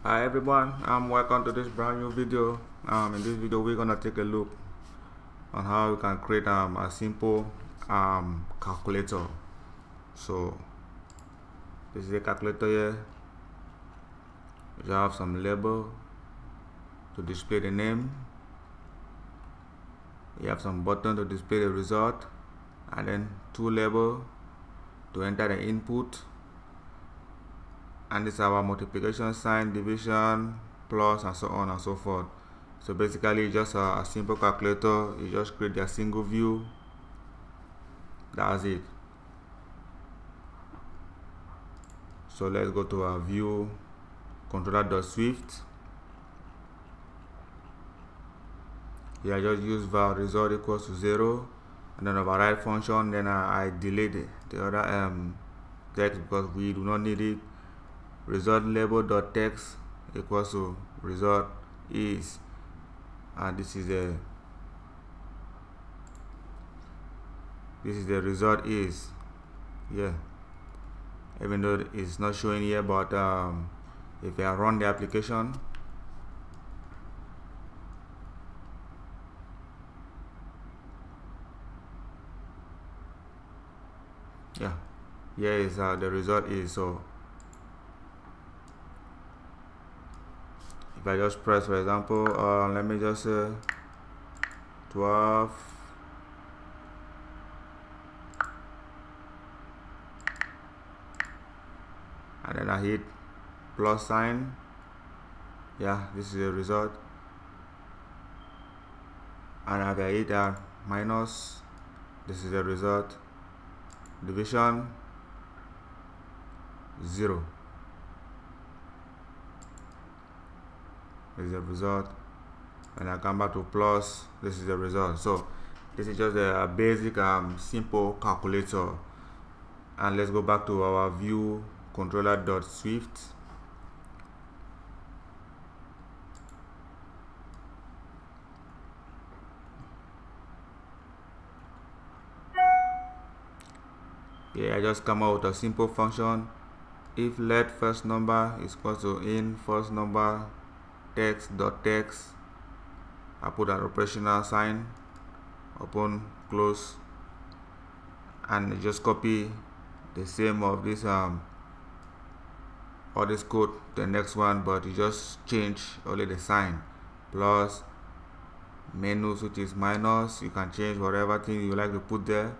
Hi everyone, welcome to this brand new video. In this video we're gonna take a look on how you can create a simple calculator. So this is a calculator here. You have some label to display the name. You have some button to display the result, and then two label to enter the input. And this is our multiplication sign, division, plus, and so on and so forth. So basically just a simple calculator. You just create a single view. That's it. So let's go to our view controller.swift. Here I just use var result equals to 0, and then override function. Then I delete the other text because we do not need it. Result label.text equals to result is, and this is the result is. Yeah, even though it's not showing here, but if I run the application, yeah, here is the result is. So if I just press, for example, let me just say 12, and then I hit plus sign, yeah, this is the result. And if I hit minus, this is the result. Division 0, this is the result. When I come back to plus, this is the result. So this is just a basic simple calculator. And let's go back to our view controller.swift. Yeah, I just come out with a simple function. If let first number is equal to in first number text. I put an operational sign, open, close, and just copy the same of this all this code to the next one, but you just change only the sign. Plus, minus, which is minus. You can change whatever thing you like to put there.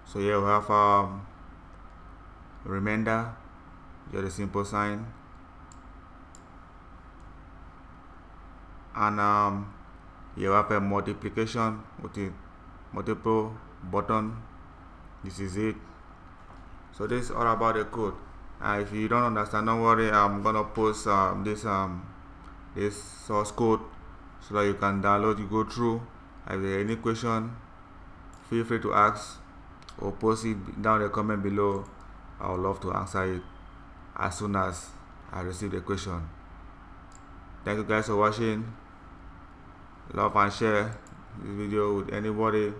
So here we have remainder, just a simple sign, and here we have a multiplication with the multiple button. This is it. So this is all about the code. If you don't understand, don't worry, I'm gonna post this source code so that you can download, you go through. If there are any question, feel free to ask or post it down in the comment below. I would love to answer it as soon as I receive the question. Thank you guys for watching. Love and share this video with anybody.